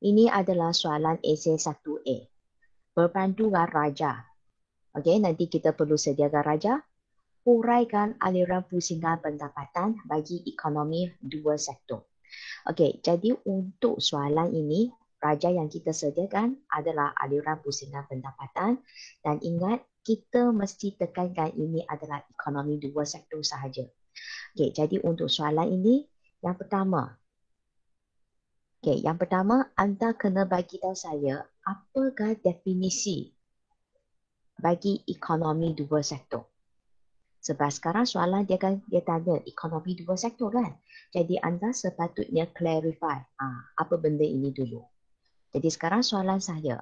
Ini adalah soalan esei 1A. Perpanduan raja. Okey, nanti kita perlu sediakan raja. Huraikan aliran pusingan pendapatan bagi ekonomi dua sektor. Okey, jadi untuk soalan ini, raja yang kita sediakan adalah aliran pusingan pendapatan dan ingat kita mesti tekankan ini adalah ekonomi dua sektor sahaja. Okey, jadi untuk soalan ini, yang pertama, anda kena bagi tahu saya apakah definisi bagi ekonomi dua sektor. Sebab sekarang soalan dia tanya ekonomi dua sektor kan. Jadi anda sepatutnya clarify apa benda ini dulu. Jadi sekarang soalan saya,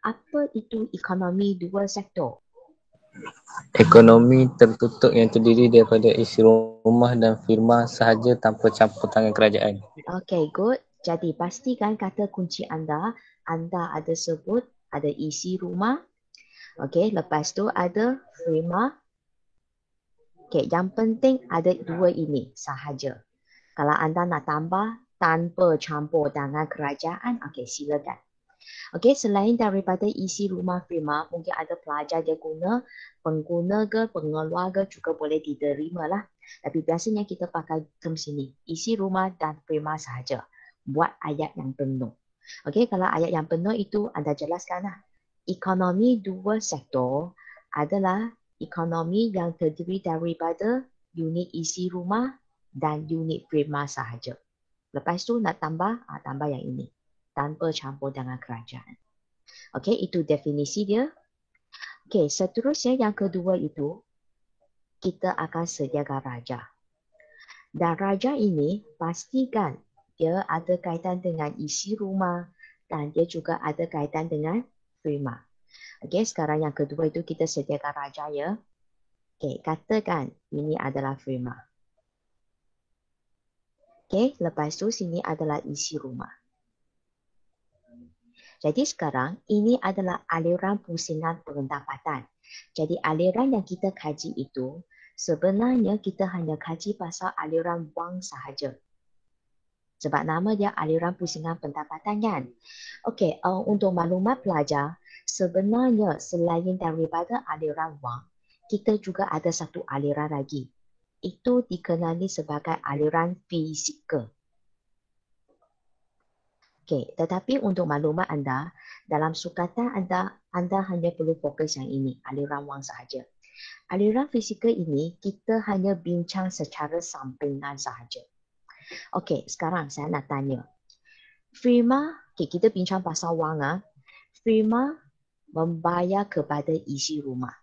apa itu ekonomi dua sektor? Ekonomi tertutup yang terdiri daripada isi rumah dan firma sahaja tanpa campur tangan kerajaan. Okay, good. Jadi pastikan kata kunci anda ada sebut ada isi rumah. Okay, lepas tu ada firma. Okay, yang penting ada dua ini sahaja. Kalau anda nak tambah tanpa campur tangan kerajaan, okay, silakan. Okay, selain daripada isi rumah firma, mungkin ada pelajar dia guna, pengguna ke, pengeluar ke juga boleh diterima lah. Tapi biasanya kita pakai term sini, isi rumah dan firma sahaja. Buat ayat yang penuh. Okay, kalau ayat yang penuh itu anda jelaskan lah. Ekonomi dua sektor adalah ekonomi yang terdiri daripada unit isi rumah dan unit firma sahaja. Lepas tu nak tambah yang ini. Tanpa campur dengan kerajaan. Okey, itu definisi dia. Okey, seterusnya yang kedua itu, kita akan sediakan raja. Dan raja ini pastikan dia ada kaitan dengan isi rumah dan dia juga ada kaitan dengan firma. Okey, sekarang yang kedua itu kita sediakan raja ya. Okey, katakan ini adalah firma. Okey, lepas tu sini adalah isi rumah. Jadi sekarang ini adalah aliran pusingan pendapatan. Jadi aliran yang kita kaji itu sebenarnya kita hanya kaji pasal aliran wang sahaja. Sebab nama dia aliran pusingan pendapatan kan. Okey, untuk maklumat pelajar, sebenarnya selain daripada aliran wang, kita juga ada satu aliran lagi. Itu dikenali sebagai aliran fizikal. Okey, tetapi untuk maklumat anda, dalam sukatan anda hanya perlu fokus yang ini, aliran wang sahaja. Aliran fizikal ini kita hanya bincang secara sampingan sahaja. Okey, sekarang saya nak tanya. Firma, kita bincang pasal wang. Firma membayar kepada isi rumah.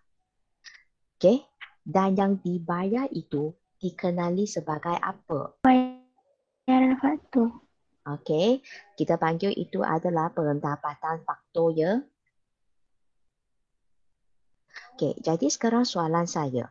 Okey, dan yang dibayar itu dikenali sebagai apa? Bayaran faktur. Okey, kita panggil itu adalah pendapatan faktor ya. Okey, jadi sekarang soalan saya.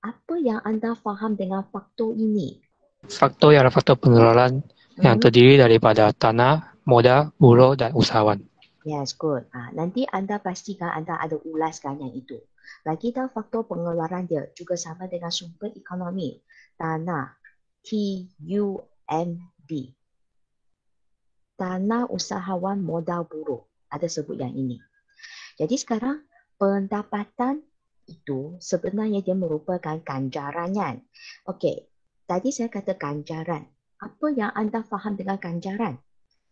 Apa yang anda faham dengan faktor ini? Faktor ialah faktor pengeluaran yang terdiri daripada tanah, modal, buruh dan usahawan. Yes, good. Nanti anda pastikan anda ada ulaskan yang itu. Bagi tahu faktor pengeluaran dia juga sama dengan sumber ekonomi. Tanah, TUMB. Tanah, usahawan, modal, buruh. Ada sebut yang ini. Jadi sekarang pendapatan itu sebenarnya dia merupakan ganjaran kan. Okey, tadi saya kata ganjaran. Apa yang anda faham dengan ganjaran?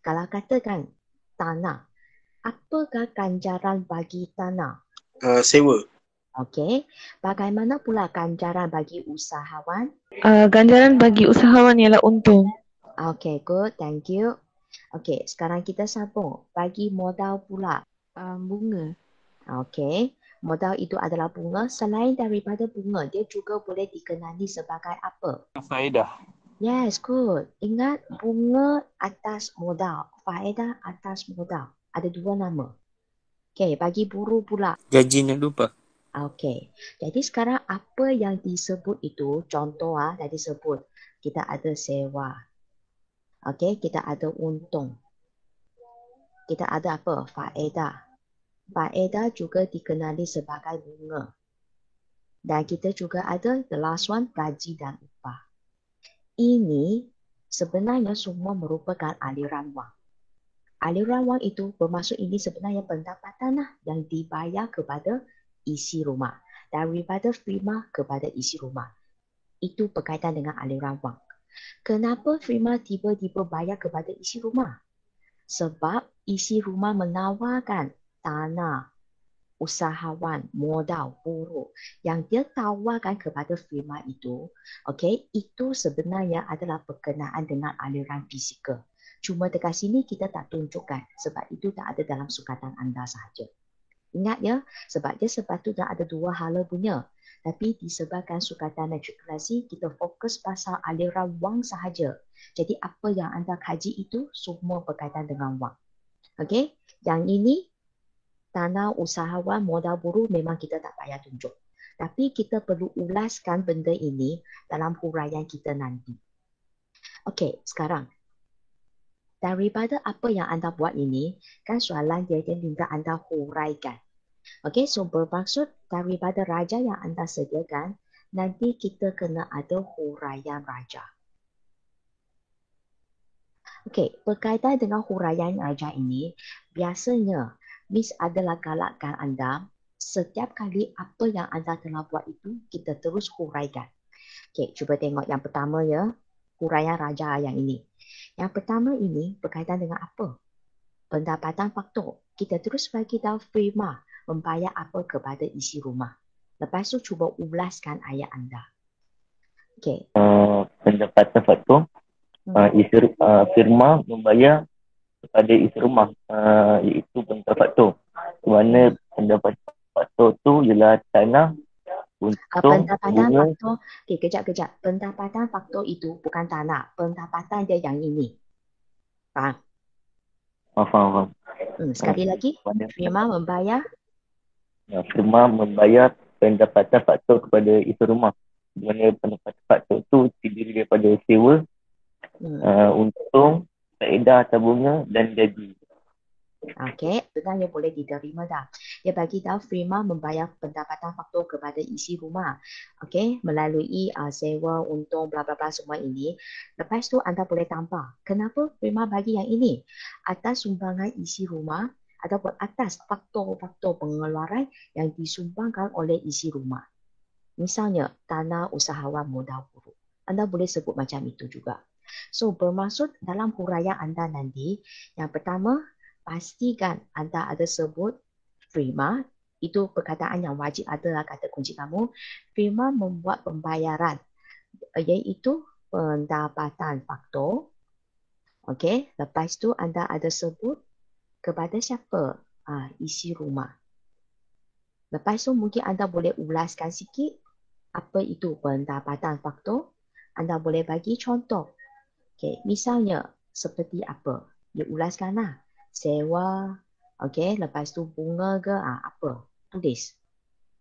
Kalau katakan tanah, apakah ganjaran bagi tanah? Sewa. Okey, bagaimana pula ganjaran bagi usahawan? Ganjaran bagi usahawan ialah untung. Okey, good, thank you. Okey, sekarang kita sambung. Bagi modal pula. Bunga. Okey, modal itu adalah bunga. Selain daripada bunga, dia juga boleh dikenali sebagai apa? Faedah. Yes, good. Ingat bunga atas modal. Faedah atas modal. Ada dua nama. Okey, bagi buruh pula. Gaji nak lupa. Okey, jadi sekarang apa yang disebut itu, contoh tadi sebut, kita ada sewa. Okey, kita ada untung. Kita ada apa? Faedah. Faedah juga dikenali sebagai bunga. Dan kita juga ada the last one, gaji dan upah. Ini sebenarnya semua merupakan aliran wang. Aliran wang itu bermaksud ini sebenarnya pendapatan lah yang dibayar kepada isi rumah. Daripada firma kepada isi rumah. Itu berkaitan dengan aliran wang. Kenapa firma tiba-tiba bayar kepada isi rumah? Sebab isi rumah menawarkan tanah, usahawan, modal, buruh yang dia tawarkan kepada firma itu, okey, itu sebenarnya adalah berkenaan dengan aliran fizikal. Cuma dekat sini kita tak tunjukkan sebab itu tak ada dalam sukatan anda sahaja. Ingat ya, sebab dia sepatutnya ada dua hala punya. Tapi disebabkan sukatan matrikulasi, kita fokus pasal aliran wang sahaja. Jadi apa yang anda kaji itu semua berkaitan dengan wang. Okey, yang ini tanah usahawan modal buruh memang kita tak payah tunjuk. Tapi kita perlu ulaskan benda ini dalam huraian kita nanti. Okey, sekarang daripada apa yang anda buat ini, kan soalan dia minta anda huraikan. Okey, so bermaksud daripada raja yang anda sediakan, nanti kita kena ada huraian raja. Okey, berkaitan dengan huraian raja ini, biasanya Miss adalah galakkan anda, setiap kali apa yang anda telah buat itu, kita terus huraikan. Okey, cuba tengok yang pertama ya, huraian raja yang ini. Yang pertama ini berkaitan dengan apa? Pendapatan faktor. Kita terus bagi tahu firma membayar apa kepada isi rumah. Lepas tu cuba ulaskan ayat anda. Okey. Pendapatan faktor, firma membayar kepada isi rumah, iaitu pendapatan faktor. Di mana pendapatan faktor tu ialah tanah, untung, Pendapatan bunga. faktor, okey, kejap. Pendapatan faktor itu bukan tanah. Pendapatan dia yang ini. Faham? Faham. Sekali lagi, firma membayar Firma membayar pendapatan faktor kepada isi rumah. Di mana pendapatan faktor tu terdiri daripada sewa, untung, faedah atau bunga dan gaji. Okey, sebenarnya boleh diterima dah. Dia bagi tahu firma membayar pendapatan faktor kepada isi rumah. Okey, melalui sewa, untung, bla bla bla semua ini. Lepas tu anda boleh tambah. Kenapa firma bagi yang ini? Atas sumbangan isi rumah ataupun atas faktor-faktor pengeluaran yang disumbangkan oleh isi rumah. Misalnya, tanah usahawan modal buruh. Anda boleh sebut macam itu juga. So, bermaksud dalam huraian anda nanti, yang pertama, pastikan anda ada sebut firma, itu perkataan yang wajib ada kata kunci kamu. Firma membuat pembayaran, iaitu pendapatan faktor. Okey, lepas tu anda ada sebut kepada siapa? Isi rumah. Lepas tu mungkin anda boleh ulaskan sikit apa itu pendapatan faktor. Anda boleh bagi contoh. Okey, misalnya seperti apa? Dia ulaskanlah. Sewa, okey, lepas tu bunga ke apa? Tulis.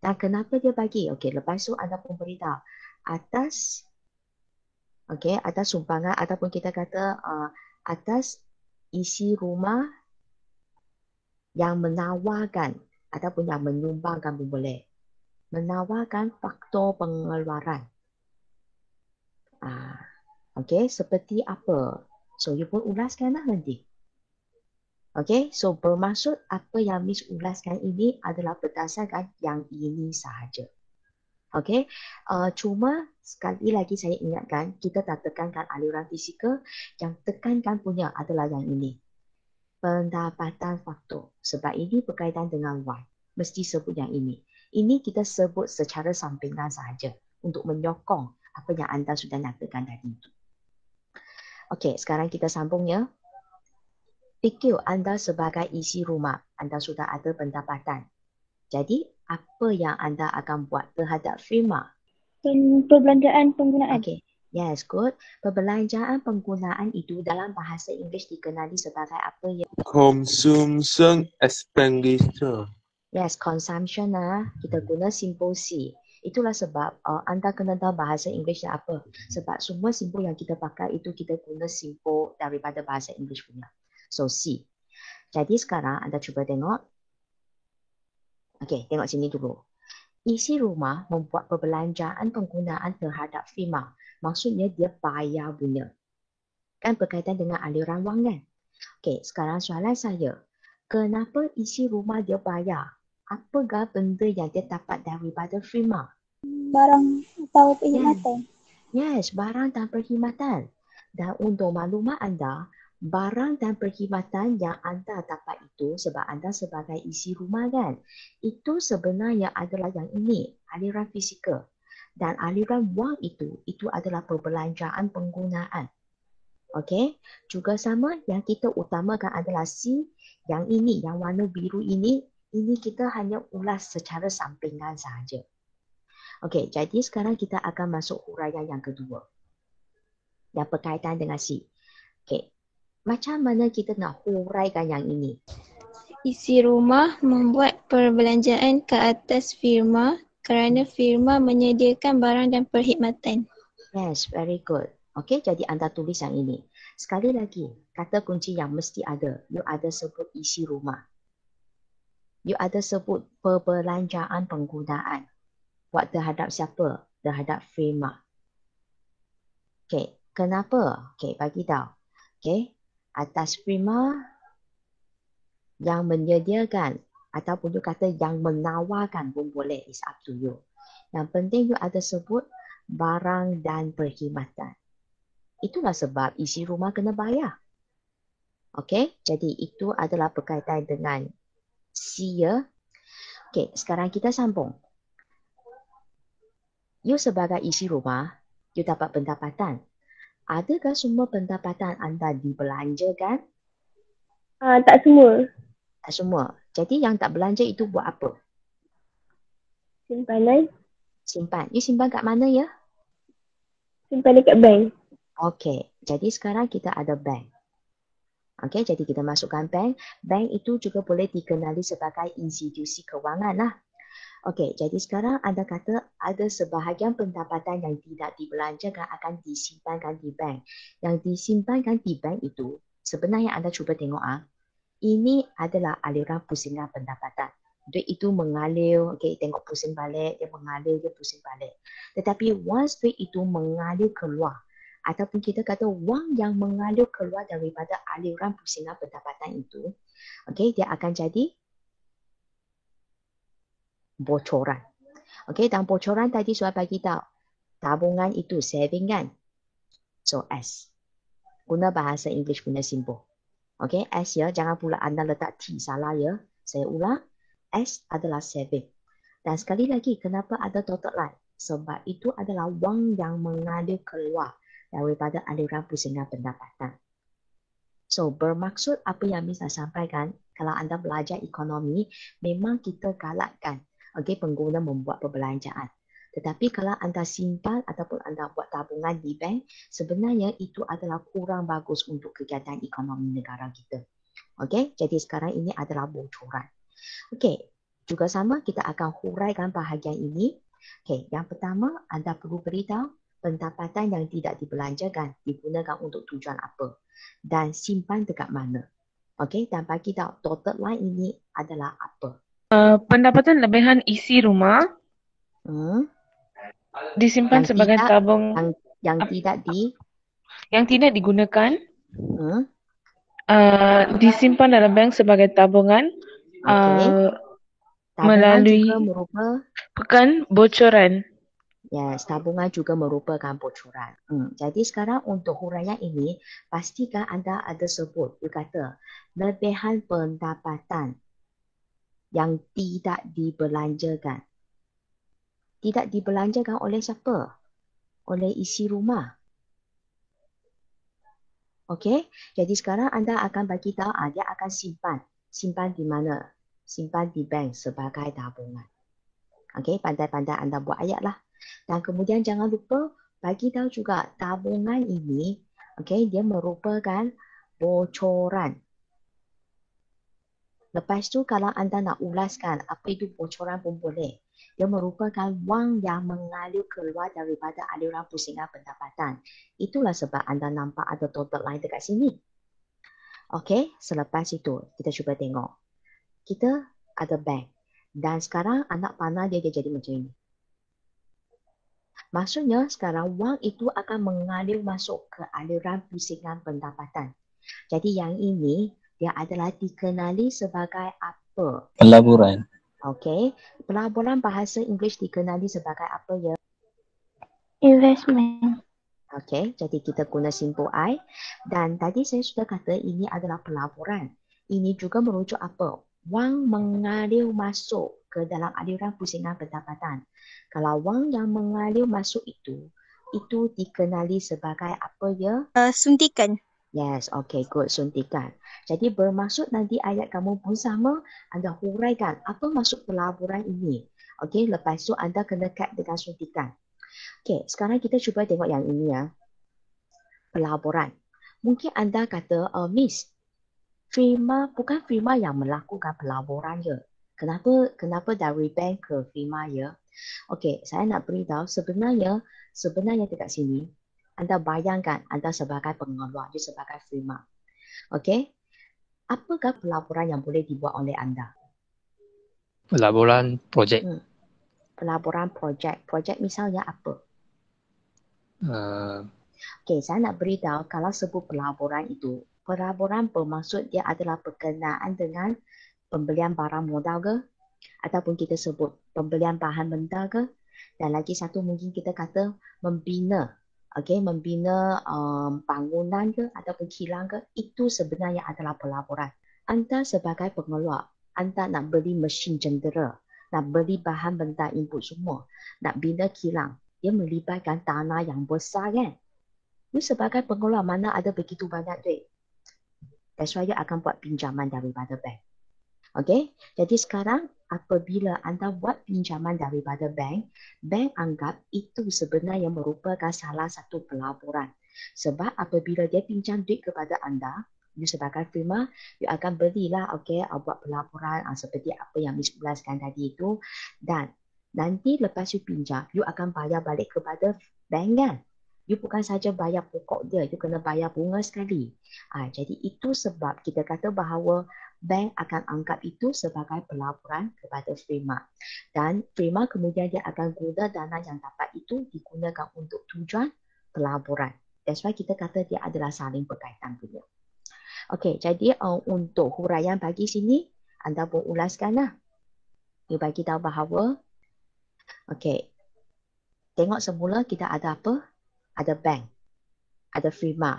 Dan kenapa dia bagi? Okey, lepas tu anda pun beritahu atas atas sumbangan ataupun kita kata atas isi rumah yang menawarkan ataupun yang menyumbangkan pun boleh. Menawarkan faktor pengeluaran. Okey, seperti apa? So, you pun ulaskanlah nanti. Okey, so bermaksud apa yang Miss ulaskan ini adalah berdasarkan yang ini sahaja. Okey, cuma sekali lagi saya ingatkan, kita tak tekankan aliran fizikal, yang tekankan punya adalah yang ini. Pendapatan faktor. Sebab ini berkaitan dengan Y. Mesti sebut yang ini. Ini kita sebut secara sampingan sahaja untuk menyokong apa yang anda sudah nyatakan tadi itu. Okey, sekarang kita sambung ya. Fikir anda sebagai isi rumah, anda sudah ada pendapatan. Jadi, apa yang anda akan buat terhadap firma? Perbelanjaan penggunaan. Okey, yes, good. Perbelanjaan penggunaan itu dalam bahasa Inggeris dikenali sebagai apa ya? Consumption expenditure. Yes, consumption kita guna simbol C. Itulah sebab anda kena tahu bahasa Inggerisnya apa. Sebab semua simbol yang kita pakai itu kita guna simbol daripada bahasa Inggeris punya. So, C. Jadi sekarang anda cuba tengok. Okey, tengok sini dulu. Isi rumah membuat perbelanjaan penggunaan terhadap firma. Maksudnya dia bayar punya. Kan berkaitan dengan aliran wang kan? Okey, sekarang soalan saya. Kenapa isi rumah dia bayar? Apakah benda yang dia dapat daripada firma? Barang atau perkhidmatan. Yes, barang dan perkhidmatan. Dan untuk maklumat anda, barang dan perkhidmatan yang anda dapat itu sebab anda sebagai isi rumah kan, itu sebenarnya adalah yang ini, aliran fizikal. Dan aliran wang itu adalah perbelanjaan penggunaan. Okey, juga sama yang kita utamakan adalah C, yang ini, yang warna biru ini kita hanya ulas secara sampingan sahaja. Okey, jadi sekarang kita akan masuk huraian yang kedua. Yang berkaitan dengan C. Okey, macam mana kita nak huraikan yang ini? Isi rumah membuat perbelanjaan ke atas firma kerana firma menyediakan barang dan perkhidmatan. Yes, very good. Okey, jadi anda tulis yang ini. Sekali lagi, kata kunci yang mesti ada. You ada sebut isi rumah. You ada sebut perbelanjaan penggunaan. Buat terhadap siapa? Terhadap firma. Okey, kenapa? Okey, bagi tahu. Okey, atas firma yang menyediakan ataupun you kata yang menawarkan pun boleh. It's up to you. Yang penting you ada sebut barang dan perkhidmatan. Itulah sebab isi rumah kena bayar. Okey, jadi itu adalah berkaitan dengan C ya. Okey, sekarang kita sambung. You sebagai isi rumah, you dapat pendapatan. Adakah semua pendapatan anda dibelanjakan? Tak semua. Tak semua. Jadi yang tak belanja itu buat apa? Simpanan. Simpan. You simpan kat mana ya? Simpan dekat bank. Okey, jadi sekarang kita ada bank. Okey, jadi kita masukkan bank. Bank itu juga boleh dikenali sebagai institusi kewangan lah. Okey, jadi sekarang anda kata ada sebahagian pendapatan yang tidak dibelanjakan akan disimpankan di bank. Yang disimpankan di bank itu, sebenarnya anda cuba tengok ini adalah aliran pusingan pendapatan. Duit itu mengalir, okey, tengok pusing balik, dia mengalir, dia pusing balik. Tetapi once duit itu mengalir keluar, ataupun kita kata wang yang mengalir keluar daripada aliran pusingan pendapatan itu, okey, dia akan jadi bocoran. Okey, dan bocoran tadi soal bagi tahu. Tabungan itu saving kan? So S. Guna bahasa English guna simbol. Okey, S ya, jangan pula anda letak T, salah ya. Saya ulang, S adalah saving. Dan sekali lagi, kenapa ada dotted line? Sebab itu adalah wang yang mengalir keluar daripada aliran pusingan pendapatan. So, bermaksud apa yang Miss nak sampaikan, kalau anda belajar ekonomi, memang kita galakkan pengguna membuat perbelanjaan. Tetapi kalau anda simpan ataupun anda buat tabungan di bank, sebenarnya itu adalah kurang bagus untuk kegiatan ekonomi negara kita. Okey, jadi sekarang ini adalah bocoran. Okey, juga sama kita akan huraikan bahagian ini. Okey, yang pertama anda perlu beritahu pendapatan yang tidak dibelanjakan digunakan untuk tujuan apa dan simpan dekat mana. Okey, dan bagi tahu dotted line ini adalah apa. Pendapatan lebihan isi rumah disimpan Yang sebagai tidak- tabung yang tidak digunakan disimpan dalam bank sebagai tabungan tabungan melalui juga bukan bocoran. Yes, tabungan juga merupakan bocoran. Jadi sekarang untuk huraian ini, pastikan anda ada sebut, dia kata, lebihan pendapatan yang tidak dibelanjakan. Tidak dibelanjakan oleh siapa? Oleh isi rumah. Okey, jadi sekarang anda akan bagi tahu dia akan simpan. Simpan di mana? Simpan di bank sebagai tabungan. Okey, pandai-pandai anda buat ayat lah. Dan kemudian jangan lupa bagi tahu juga tabungan ini, okey, dia merupakan bocoran. Lepas tu kalau anda nak ulaskan apa itu bocoran pun boleh. Dia merupakan wang yang mengalir keluar daripada aliran pusingan pendapatan. Itulah sebab anda nampak ada dotted line dekat sini. Okey, selepas itu kita cuba tengok. Kita ada bank. Dan sekarang anak panah dia jadi macam ini. Maksudnya sekarang wang itu akan mengalir masuk ke aliran pusingan pendapatan. Jadi yang ini dia adalah dikenali sebagai apa? Pelaburan. Okey, pelaburan bahasa Inggeris dikenali sebagai apa ya? Investment. Okey, jadi kita guna simple I. Dan tadi saya sudah kata ini adalah pelaburan. Ini juga merujuk apa? Wang mengalir masuk ke dalam aliran pusingan pendapatan. Kalau wang yang mengalir masuk itu dikenali sebagai apa ya? Suntikan. Yes, okay, good. Suntikan. Jadi bermaksud nanti ayat kamu pun sama, anda huraikan apa maksud pelaburan ini. Okay, lepas tu anda kena kat dengan suntikan. Okay, sekarang kita cuba tengok yang ini ya. Pelaburan. Mungkin anda kata, Miss, firma bukan firma yang melakukan pelaburan je. Kenapa dari bank ke firma ya? Okay, saya nak beritahu sebenarnya dekat sini, anda bayangkan anda sebagai pengeluar, dia sebagai firma. Okey? Apakah pelaburan yang boleh dibuat oleh anda? Pelaburan projek. Pelaburan projek. Projek misalnya apa? Uh, Okey, saya nak beritahu kalau sebut pelaburan itu, pelaburan bermaksud dia adalah berkenaan dengan pembelian barang modal ke? Ataupun kita sebut pembelian bahan mentah ke? Dan lagi satu mungkin kita kata membina. Okey, membina bangunan ke ataupun kilang ke, itu sebenarnya adalah pelaburan. Anda sebagai pengeluar, anda nak beli mesin jentera, nak beli bahan mentah input semua, nak bina kilang, dia melibatkan tanah yang besar kan? You sebagai pengeluar mana ada begitu banyak duit? That's why you akan buat pinjaman daripada bank. Okey, jadi sekarang apabila anda buat pinjaman daripada bank, bank anggap itu sebenarnya merupakan salah satu pelaburan. Sebab apabila dia pinjam duit kepada anda, you sebagai firma, you akan belilah, okey, buat pelaburan seperti apa yang Miss ulaskan tadi itu. Dan nanti lepas you pinjam, you akan bayar balik kepada bank kan? You bukan saja bayar pokok dia, you kena bayar bunga sekali. Jadi itu sebab kita kata bahawa bank akan anggap itu sebagai pelaburan kepada firma. Dan firma kemudian dia akan guna dana yang dapat itu digunakan untuk tujuan pelaburan. That's why kita kata dia adalah saling berkaitan punya. Okey, jadi untuk huraian bagi sini, anda pun ulaskanlah. You bagi tahu bahawa, okey, tengok semula kita ada apa? Ada bank, ada firma,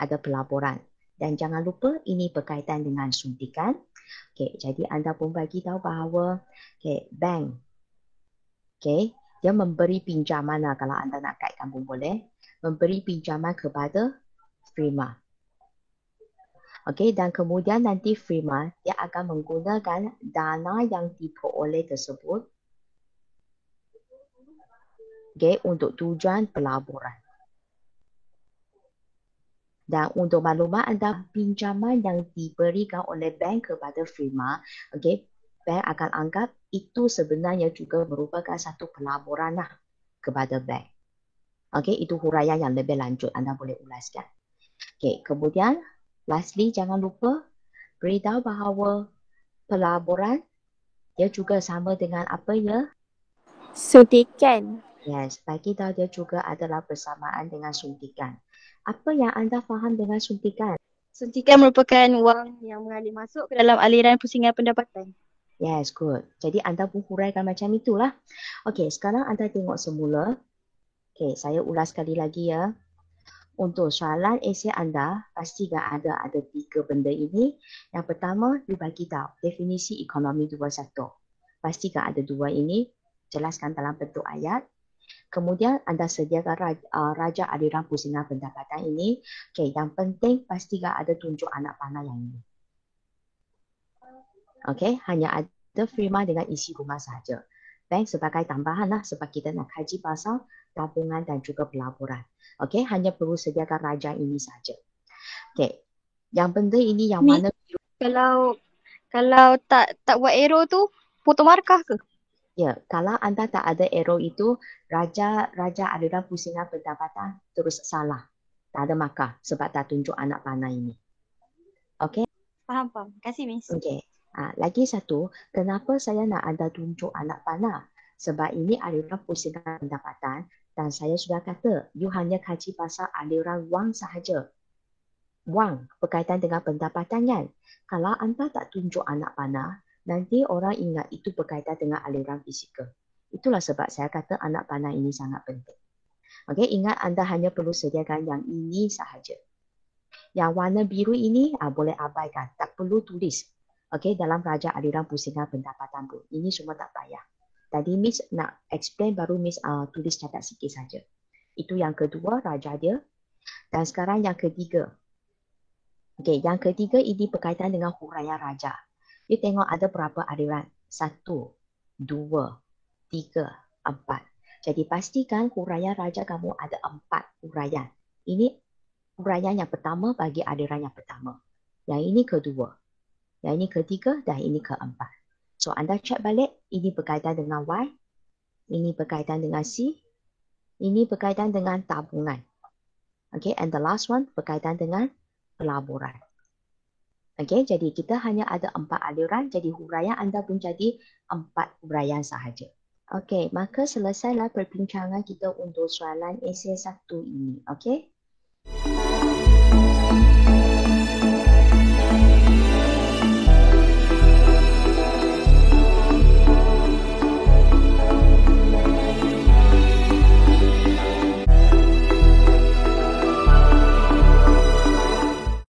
ada pelaburan. Dan jangan lupa ini berkaitan dengan suntikan. Okey, jadi anda pun bagi tahu bahawa bank, dia memberi pinjaman kalau anda nak kaitkan pun boleh, memberi pinjaman kepada firma. Okey, dan kemudian nanti firma dia akan menggunakan dana yang diperoleh tersebut untuk tujuan pelaburan. Dan untuk maklumat anda, pinjaman yang diberikan oleh bank kepada firma, bank akan anggap itu sebenarnya juga merupakan satu pelaburan kepada bank. Itu huraian yang lebih lanjut, anda boleh ulaskan. Kemudian, lastly, jangan lupa beritahu bahawa pelaburan dia juga sama dengan apa ya? Suntikan. Yes, bagi tahu dia juga adalah bersamaan dengan suntikan. Apa yang anda faham dengan suntikan? Suntikan merupakan wang yang mengalir masuk ke dalam aliran pusingan pendapatan. Yes, good. Jadi anda pun huraikan macam itulah. Okey, sekarang anda tengok semula. Okey, saya ulas sekali lagi ya. Untuk soalan esei anda, pastikan ada 3 benda ini. Yang pertama, you bagi tahu definisi ekonomi 21. Pastikan ada 2 ini. Jelaskan dalam bentuk ayat. Kemudian anda sediakan raja aliran pusingan pendapatan ini. Yang penting pastikan ada tunjuk anak panah yang ini. Hanya ada firma dengan isi rumah sahaja. Bank sebagai tambahan sebab kita nak kaji pasal tabungan dan juga pelaburan. Hanya perlu sediakan raja ini saja. Yang benda ini yang mana? Kalau tak buat arrow tu, potong markah ke? Ya, kalau anda tak ada arrow itu, raja aliran pusingan pendapatan terus salah. Tak ada markah sebab tak tunjuk anak panah ini. Okey? Faham. Terima kasih, Miss. Okey. Lagi satu, kenapa saya nak anda tunjuk anak panah? Sebab ini aliran pusingan pendapatan dan saya sudah kata, you hanya kaji pasal aliran wang sahaja. Wang berkaitan dengan pendapatan kan. Kalau anda tak tunjuk anak panah, nanti orang ingat itu berkaitan dengan aliran fizikal. Itulah sebab saya kata anak panah ini sangat penting. Okey, ingat anda hanya perlu sediakan yang ini sahaja. Yang warna biru ini boleh abaikan, tak perlu tulis. Okey, dalam raja aliran pusingan pendapatan pun. Ini semua tak payah. Tadi Miss nak explain, baru Miss tulis catat sikit saja. Itu yang kedua, raja dia. Dan sekarang yang ketiga. Okey, yang ketiga ini berkaitan dengan huraian raja. Dia tengok ada berapa aliran. 1, 2, 3, 4. Jadi pastikan huraian raja kamu ada 4 huraian. Ini huraian yang pertama bagi aliran yang pertama. Yang ini kedua. Yang ini ketiga dan ini keempat. So anda cek balik, ini berkaitan dengan Y, ini berkaitan dengan C, ini berkaitan dengan tabungan. Okay, and the last one berkaitan dengan pelaburan. Okay, jadi kita hanya ada 4 aliran, jadi huraian anda pun jadi 4 huraian sahaja. Okay, maka selesailah perbincangan kita untuk soalan esei 1 ini. Okay.